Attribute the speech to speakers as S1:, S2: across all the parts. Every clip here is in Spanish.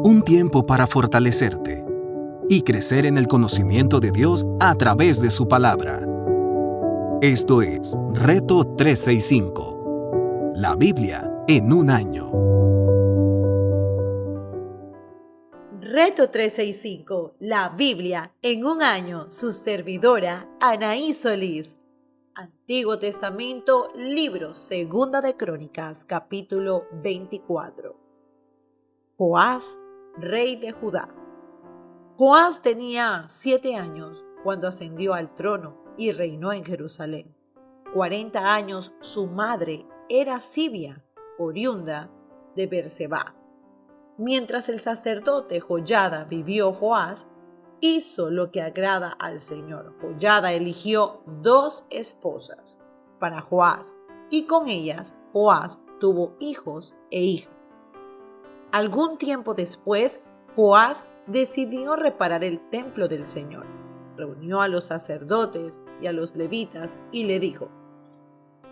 S1: Un tiempo para fortalecerte y crecer en el conocimiento de Dios a través de su palabra. Esto es Reto 365, la Biblia en un año.
S2: Reto 365, la Biblia en un año. Su servidora, Anaí Solís. Antiguo Testamento, libro Segunda de Crónicas, capítulo 24. Joás, rey de Judá. Joás tenía 7 años cuando ascendió al trono y reinó en Jerusalén. 40 años su madre era Sibia, oriunda de Berseba. Mientras el sacerdote Joyada vivió, Joás hizo lo que agrada al Señor. Joyada eligió 2 esposas para Joás y con ellas Joás tuvo hijos e hijas. Algún tiempo después, Joás decidió reparar el templo del Señor. Reunió a los sacerdotes y a los levitas y le dijo: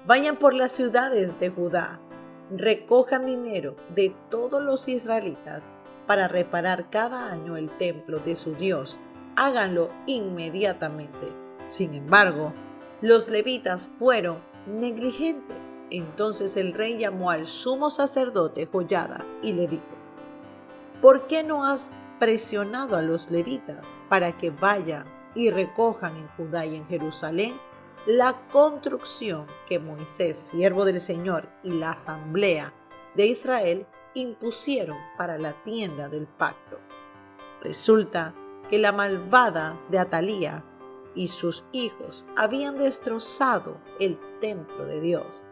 S2: vayan por las ciudades de Judá, recojan dinero de todos los israelitas para reparar cada año el templo de su Dios. Háganlo inmediatamente. Sin embargo, los levitas fueron negligentes. Entonces el rey llamó al sumo sacerdote Joyada y le dijo: ¿por qué no has presionado a los levitas para que vayan y recojan en Judá y en Jerusalén la construcción que Moisés, siervo del Señor, y la asamblea de Israel impusieron para la tienda del pacto? Resulta que la malvada de Atalía y sus hijos habían destrozado el templo de Dios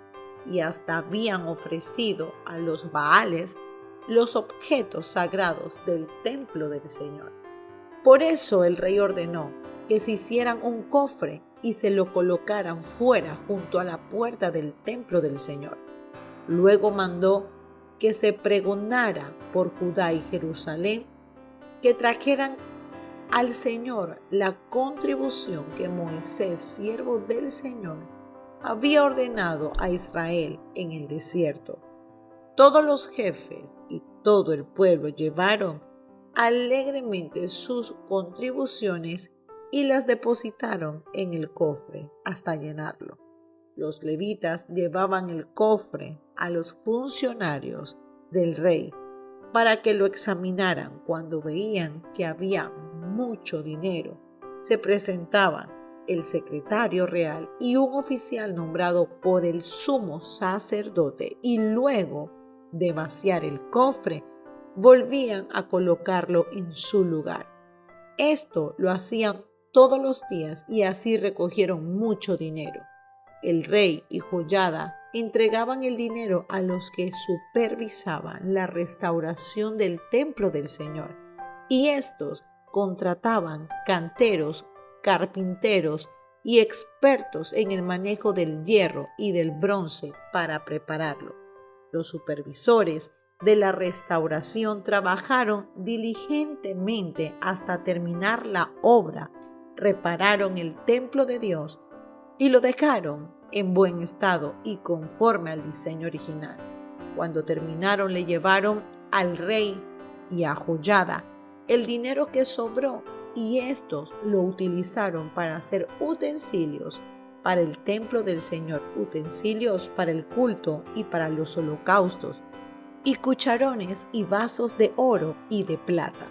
S2: y hasta habían ofrecido a los Baales los objetos sagrados del templo del Señor. Por eso el rey ordenó que se hicieran un cofre y se lo colocaran fuera junto a la puerta del templo del Señor. Luego mandó que se pregonara por Judá y Jerusalén que trajeran al Señor la contribución que Moisés, siervo del Señor, había ordenado a Israel en el desierto. Todos los jefes y todo el pueblo llevaron alegremente sus contribuciones y las depositaron en el cofre hasta llenarlo. Los levitas llevaban el cofre a los funcionarios del rey para que lo examinaran. Cuando veían que había mucho dinero, se presentaban el secretario real y un oficial nombrado por el sumo sacerdote, y luego de vaciar el cofre, volvían a colocarlo en su lugar. Esto lo hacían todos los días y así recogieron mucho dinero. El rey y Joyada entregaban el dinero a los que supervisaban la restauración del templo del Señor, y estos contrataban canteros, carpinteros y expertos en el manejo del hierro y del bronce para prepararlo. Los supervisores de la restauración trabajaron diligentemente hasta terminar la obra. Repararon el templo de Dios y lo dejaron en buen estado y conforme al diseño original. Cuando terminaron, le llevaron al rey y a Joyada el dinero que sobró, y estos lo utilizaron para hacer utensilios para el templo del Señor, utensilios para el culto y para los holocaustos, y cucharones y vasos de oro y de plata.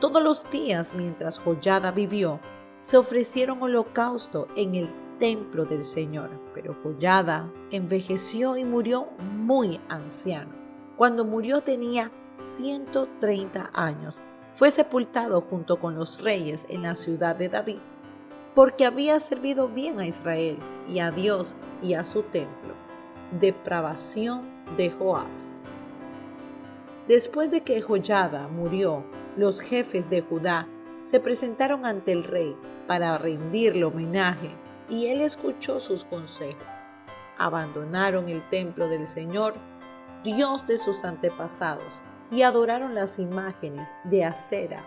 S2: Todos los días mientras Joyada vivió, se ofrecieron holocausto en el templo del Señor, pero Joyada envejeció y murió muy anciano. Cuando murió tenía 130 años. Fue sepultado junto con los reyes en la ciudad de David, porque había servido bien a Israel y a Dios y a su templo. Depravación de Joás. Después de que Joyada murió, los jefes de Judá se presentaron ante el rey para rendirle homenaje, y él escuchó sus consejos. Abandonaron el templo del Señor, Dios de sus antepasados, y adoraron las imágenes de Acera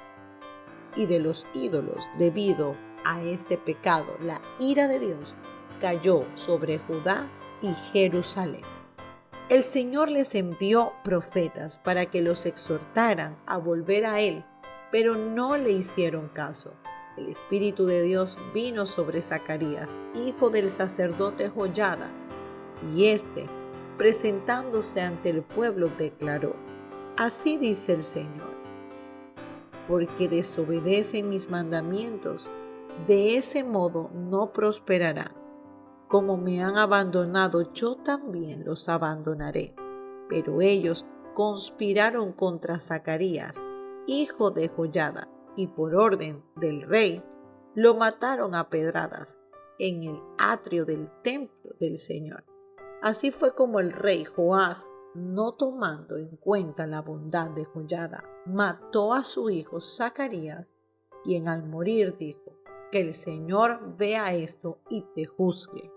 S2: y de los ídolos. Debido a este pecado, la ira de Dios cayó sobre Judá y Jerusalén. El Señor les envió profetas para que los exhortaran a volver a Él, pero no le hicieron caso. El Espíritu de Dios vino sobre Zacarías, hijo del sacerdote Joiada, y éste, presentándose ante el pueblo, declaró: Así dice el Señor, porque desobedecen mis mandamientos, de ese modo no prosperarán. Como me han abandonado, yo también los abandonaré. Pero ellos conspiraron contra Zacarías, hijo de Joiada, y por orden del rey, lo mataron a pedradas en el atrio del templo del Señor. Así fue como el rey Joás, no tomando en cuenta la bondad de Joiada, mató a su hijo Zacarías, quien al morir dijo: Que el Señor vea esto y te juzgue.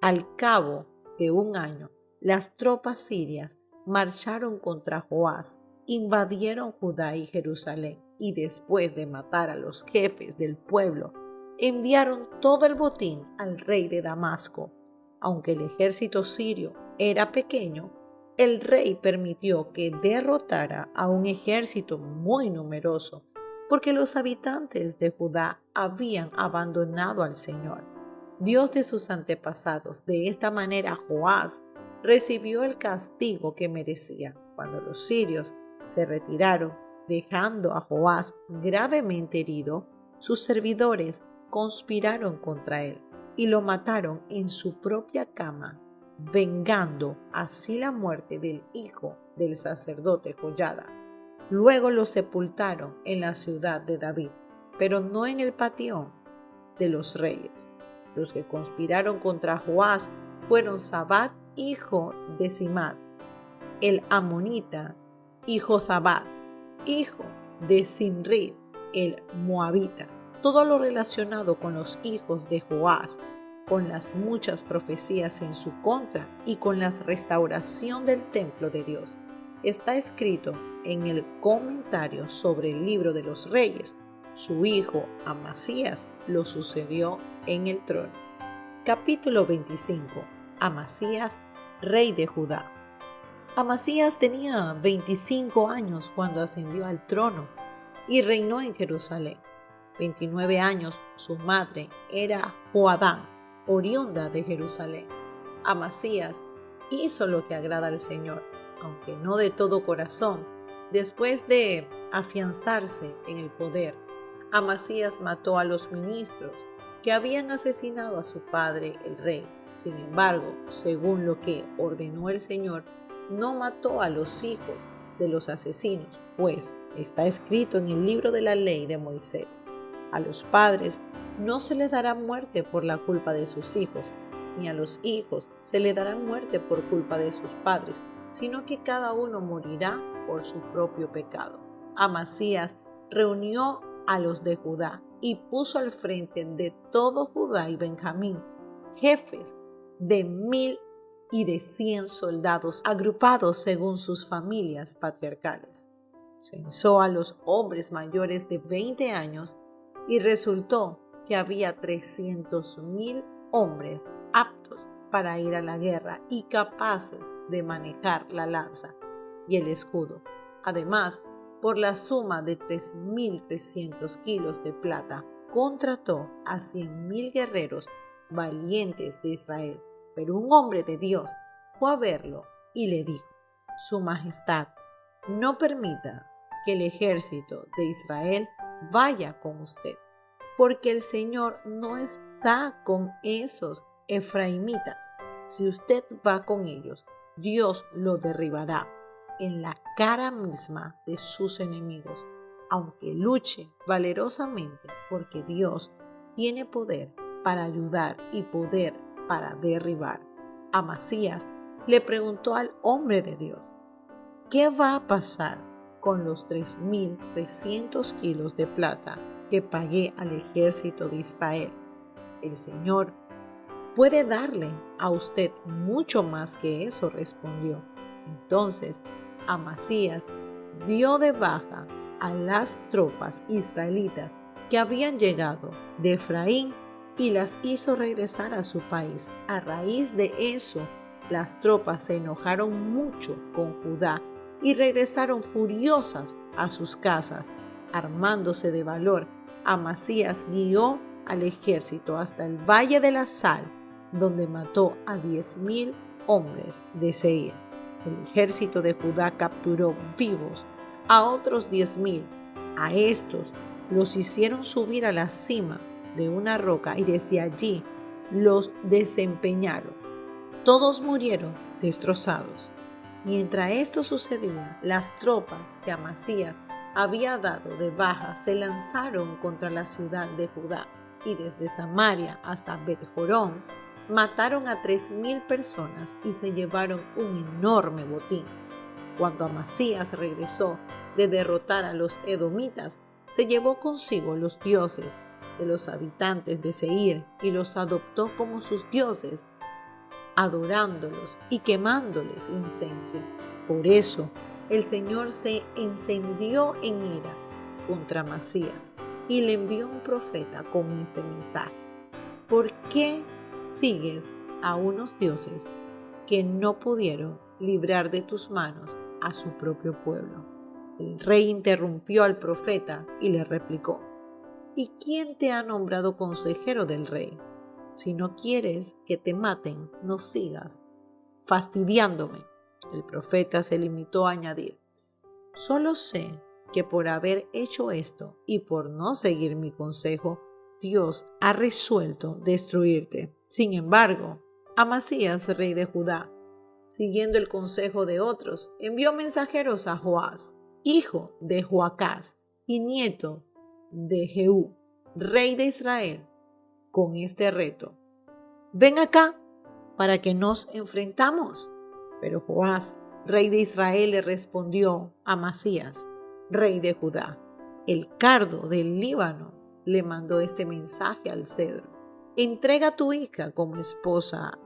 S2: Al cabo de un año, las tropas sirias marcharon contra Joás, invadieron Judá y Jerusalén, y después de matar a los jefes del pueblo, enviaron todo el botín al rey de Damasco. Aunque el ejército sirio era pequeño, el rey permitió que derrotara a un ejército muy numeroso, porque los habitantes de Judá habían abandonado al Señor, Dios de sus antepasados. De esta manera, Joás recibió el castigo que merecía. Cuando los sirios se retiraron, dejando a Joás gravemente herido, sus servidores conspiraron contra él y lo mataron en su propia cama, vengando así la muerte del hijo del sacerdote Joiada. Luego lo sepultaron en la ciudad de David, pero no en el panteón de los reyes. Los que conspiraron contra Joás fueron Sabat, hijo de Simat, el amonita, y Jozabad, hijo de Simri, el moabita. Todo lo relacionado con los hijos de Joás, con las muchas profecías en su contra y con la restauración del templo de Dios, está escrito en el comentario sobre el libro de los reyes. Su hijo Amasías lo sucedió en el trono. Capítulo 25. Amasías, rey de Judá. Amasías tenía 25 años cuando ascendió al trono y reinó en Jerusalén. 29 años su madre era Joadán, oriunda de Jerusalén. Amasías hizo lo que agrada al Señor, aunque no de todo corazón. Después de afianzarse en el poder, Amasías mató a los ministros que habían asesinado a su padre el rey. Sin embargo, según lo que ordenó el Señor, no mató a los hijos de los asesinos, pues está escrito en el libro de la ley de Moisés: a los padres no se les dará muerte por la culpa de sus hijos, ni a los hijos se les dará muerte por culpa de sus padres, sino que cada uno morirá por su propio pecado. Amasías reunió a los de Judá y puso al frente de todo Judá y Benjamín jefes de 1000 y de 100 soldados agrupados según sus familias patriarcales. Censó a los hombres mayores de 20 años y resultó que había 300,000 hombres aptos para ir a la guerra y capaces de manejar la lanza y el escudo. Además, por la suma de 3,300 kilos de plata, contrató a 100,000 guerreros valientes de Israel. Pero un hombre de Dios fue a verlo y le dijo: Su Majestad, no permita que el ejército de Israel vaya con usted, porque el Señor no está con esos efraimitas. Si usted va con ellos, Dios lo derribará en la cara misma de sus enemigos, aunque luche valerosamente, porque Dios tiene poder para ayudar y poder para derribar. Amasías le preguntó al hombre de Dios: ¿qué va a pasar con los 3,300 kilos de plata que pagué al ejército de Israel? El Señor puede darle a usted mucho más que eso, respondió. Entonces Amasías dio de baja a las tropas israelitas que habían llegado de Efraín y las hizo regresar a su país. A raíz de eso, Las tropas se enojaron mucho con Judá y regresaron furiosas a sus casas. Armándose de valor, Amasías guió al ejército hasta el Valle de la Sal, donde mató a 10,000 hombres de Seir. El ejército de Judá capturó vivos a otros 10,000. A estos los hicieron subir a la cima de una roca y desde allí los desempeñaron. Todos murieron destrozados. Mientras esto sucedía, las tropas que Amasías había dado de baja se lanzaron contra la ciudad de Judá y desde Samaria hasta Bet-Jorón mataron a 3,000 personas y se llevaron un enorme botín. Cuando Amasías regresó de derrotar a los edomitas, se llevó consigo los dioses de los habitantes de Seir y los adoptó como sus dioses, adorándolos y quemándoles incienso. Por eso, el Señor se encendió en ira contra Amasías y le envió un profeta con este mensaje: ¿por qué sigues a unos dioses que no pudieron librar de tus manos a su propio pueblo? El rey interrumpió al profeta y le replicó: ¿y quién te ha nombrado consejero del rey? Si no quieres que te maten, no sigas fastidiándome. El profeta se limitó a añadir: solo sé que por haber hecho esto y por no seguir mi consejo, Dios ha resuelto destruirte. Sin embargo, Amasías, rey de Judá, siguiendo el consejo de otros, envió mensajeros a Joás, hijo de Joacás y nieto de Jehú, rey de Israel, con este reto: ven acá para que nos enfrentamos. Pero Joás, rey de Israel, le respondió a Amasías, rey de Judá: el cardo del Líbano le mandó este mensaje al cedro: entrega a tu hija como esposa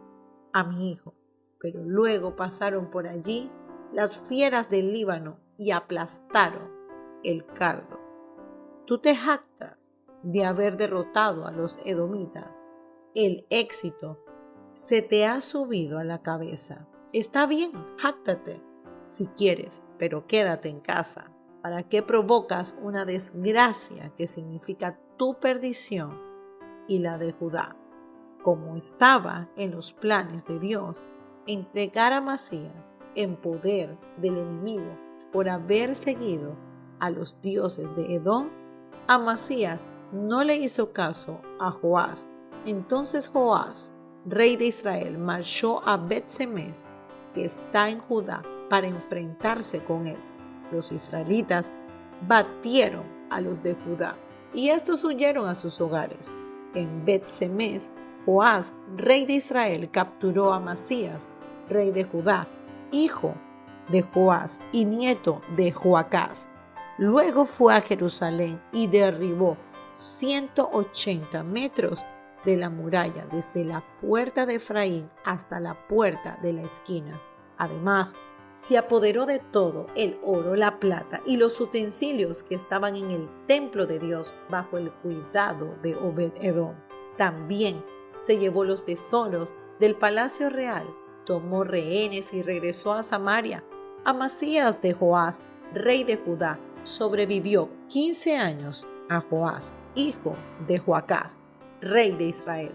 S2: a mi hijo. Pero luego pasaron por allí las fieras del Líbano y aplastaron el cardo. Tú te jactas de haber derrotado a los edomitas. El éxito se te ha subido a la cabeza. Está bien, jáctate si quieres, pero quédate en casa. ¿Para qué provocas una desgracia que significa tu perdición y la de Judá? Como estaba en los planes de Dios entregar a Amasías en poder del enemigo por haber seguido a los dioses de Edom, Amasías no le hizo caso a Joás. Entonces Joás, rey de Israel, marchó a Bet-Semes, que está en Judá, para enfrentarse con él. Los israelitas batieron a los de Judá y estos huyeron a sus hogares. En Bet-Semes, Joás, rey de Israel, capturó a Amasías, rey de Judá, hijo de Joás y nieto de Joacás. Luego fue a Jerusalén y derribó 180 metros de la muralla desde la puerta de Efraín hasta la puerta de la esquina. Además, se apoderó de todo el oro, la plata y los utensilios que estaban en el templo de Dios bajo el cuidado de Obed-Edom. También se llevó los tesoros del palacio real, tomó rehenes y regresó a Samaria. Amasías de Joás, rey de Judá, sobrevivió 15 años a Joás, hijo de Joacás, rey de Israel.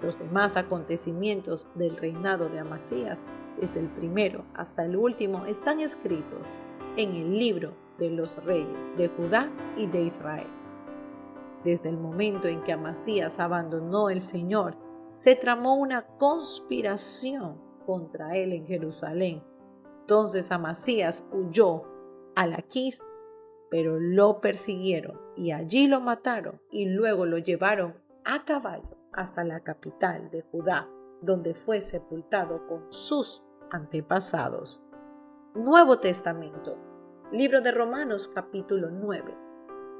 S2: Los demás acontecimientos del reinado de Amasías, desde el primero hasta el último, están escritos en el libro de los reyes de Judá y de Israel. Desde el momento en que Amasías abandonó el Señor, se tramó una conspiración contra él en Jerusalén. Entonces Amasías huyó a Laquis, pero lo persiguieron y allí lo mataron y luego lo llevaron a caballo hasta la capital de Judá, donde fue sepultado con sus antepasados. Nuevo Testamento, libro de Romanos capítulo 9.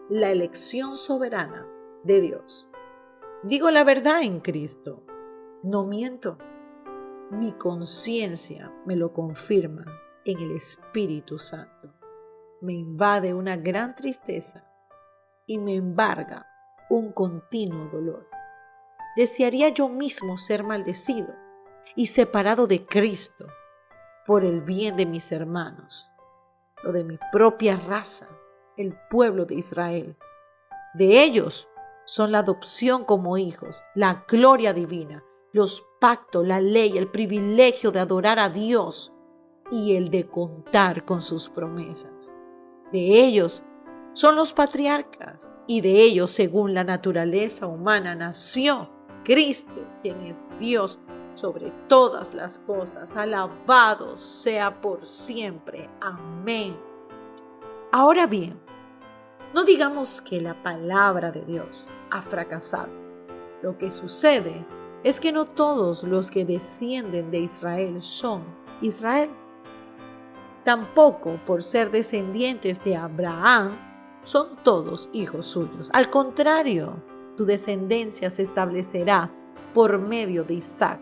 S2: La elección soberana de Dios. Digo la verdad en Cristo, no miento. Mi conciencia me lo confirma en el Espíritu Santo. Me invade una gran tristeza y me embarga un continuo dolor. Desearía yo mismo ser maldecido y separado de Cristo por el bien de mis hermanos, lo de mi propia raza, el pueblo de Israel. De ellos son la adopción como hijos, la gloria divina, los pactos, la ley, el privilegio de adorar a Dios y el de contar con sus promesas. De ellos son los patriarcas y de ellos, según la naturaleza humana, nació Cristo, quien es Dios sobre todas las cosas. Alabado sea por siempre. Amén. Ahora bien, no digamos que la palabra de Dios ha fracasado. Lo que sucede es que no todos los que descienden de Israel son Israel. Tampoco por ser descendientes de Abraham son todos hijos suyos. Al contrario, tu descendencia se establecerá por medio de Isaac.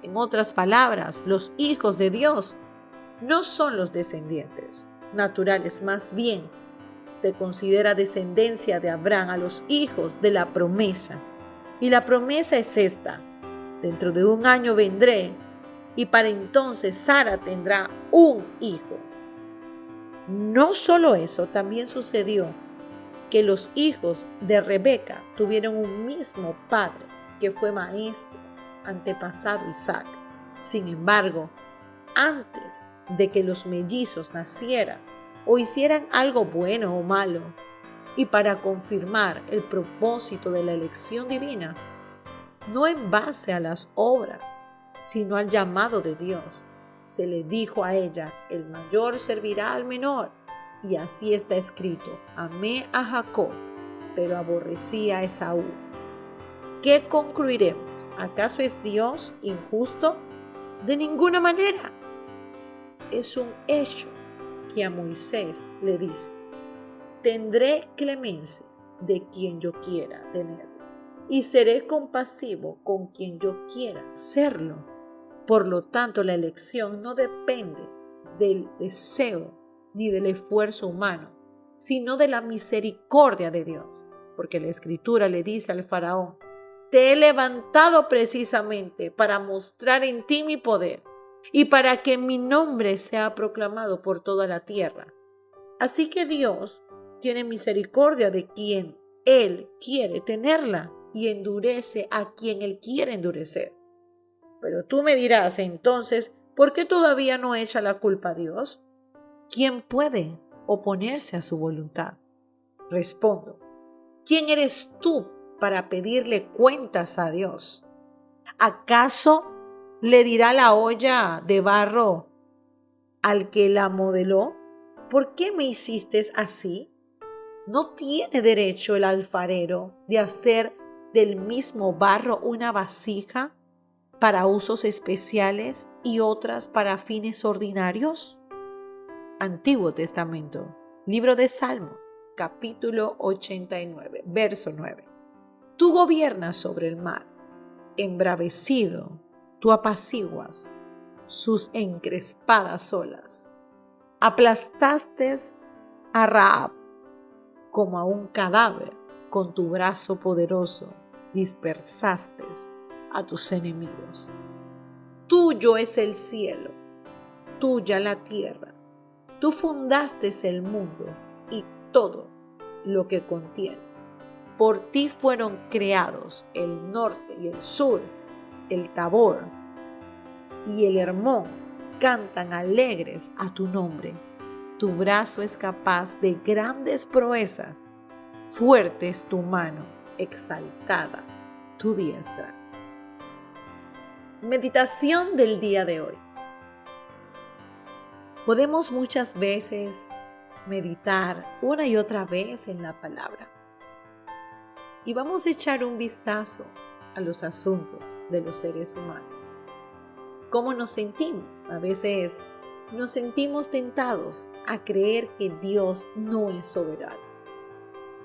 S2: En otras palabras, los hijos de Dios no son los descendientes naturales, más bien se considera descendencia de Abraham a los hijos de la promesa. Y la promesa es esta: dentro de 1 año vendré y para entonces Sara tendrá un hijo. No solo eso, también sucedió que los hijos de Rebeca tuvieron un mismo padre, que fue maestro, antepasado Isaac. Sin embargo, antes de que los mellizos nacieran o hicieran algo bueno o malo, y para confirmar el propósito de la elección divina, no en base a las obras, sino al llamado de Dios, se le dijo a ella: el mayor servirá al menor. Y así está escrito: amé a Jacob, pero aborrecí a Esaú. ¿Qué concluiremos? ¿Acaso es Dios injusto? De ninguna manera. Es un hecho que a Moisés le dice: tendré clemencia de quien yo quiera tenerlo, y seré compasivo con quien yo quiera serlo. Por lo tanto, la elección no depende del deseo ni del esfuerzo humano, sino de la misericordia de Dios. Porque la Escritura le dice al faraón: te he levantado precisamente para mostrar en ti mi poder y para que mi nombre sea proclamado por toda la tierra. Así que Dios tiene misericordia de quien Él quiere tenerla y endurece a quien Él quiere endurecer. Pero tú me dirás entonces, ¿por qué todavía no echa la culpa a Dios? ¿Quién puede oponerse a su voluntad? Respondo: ¿quién eres tú para pedirle cuentas a Dios? ¿Acaso le dirá la olla de barro al que la modeló: ¿por qué me hiciste así? ¿No tiene derecho el alfarero de hacer del mismo barro una vasija para usos especiales y otras para fines ordinarios? Antiguo Testamento, libro de Salmos, capítulo 89, verso 9. Tú gobiernas sobre el mar, embravecido, tú apaciguas sus encrespadas olas. Aplastaste a Rahab como a un cadáver, con tu brazo poderoso dispersaste a tus enemigos. Tuyo es el cielo, tuya la tierra. Tú fundaste el mundo y todo lo que contiene. Por ti fueron creados el norte y el sur, el Tabor y el Hermón cantan alegres a tu nombre. Tu brazo es capaz de grandes proezas, fuerte es tu mano, exaltada tu diestra. Meditación del día de hoy. Podemos muchas veces meditar una y otra vez en la palabra. Y vamos a echar un vistazo a los asuntos de los seres humanos. ¿Cómo nos sentimos? A veces nos sentimos tentados a creer que Dios no es soberano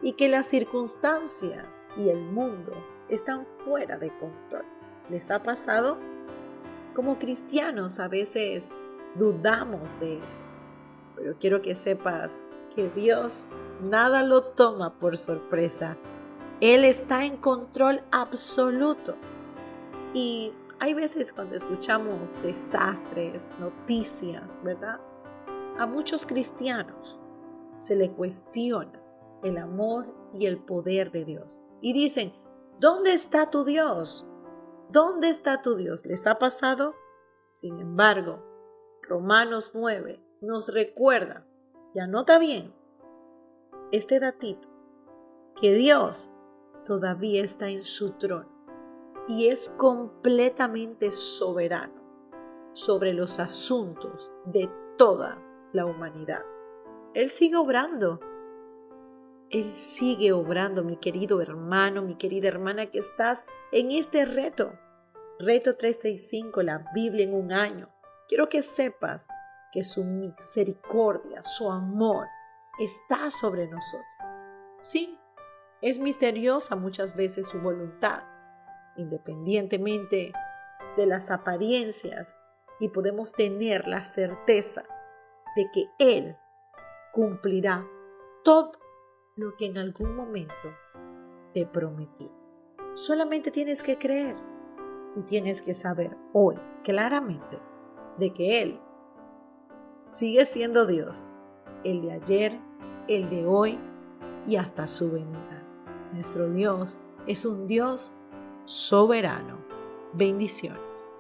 S2: y que las circunstancias y el mundo están fuera de control. ¿Les ha pasado? Como cristianos a veces dudamos de eso, pero quiero que sepas que Dios nada lo toma por sorpresa. Él está en control absoluto. Y hay veces cuando escuchamos desastres, noticias, ¿verdad? A muchos cristianos se le cuestiona el amor y el poder de Dios. Y dicen, ¿dónde está tu Dios? ¿Dónde está tu Dios? ¿Les ha pasado? Sin embargo, Romanos 9 nos recuerda, y anota bien este datito, que Dios todavía está en su trono y es completamente soberano sobre los asuntos de toda la humanidad. Él sigue obrando. Él sigue obrando, mi querido hermano, mi querida hermana, que estás en este reto. Reto 365, la Biblia en un año. Quiero que sepas que su misericordia, su amor, está sobre nosotros. Sí, es misteriosa muchas veces su voluntad, independientemente de las apariencias, y podemos tener la certeza de que Él cumplirá todo lo que en algún momento te prometí. Solamente tienes que creer y tienes que saber hoy claramente de que Él sigue siendo Dios, el de ayer, el de hoy y hasta su venida. Nuestro Dios es un Dios soberano. Bendiciones.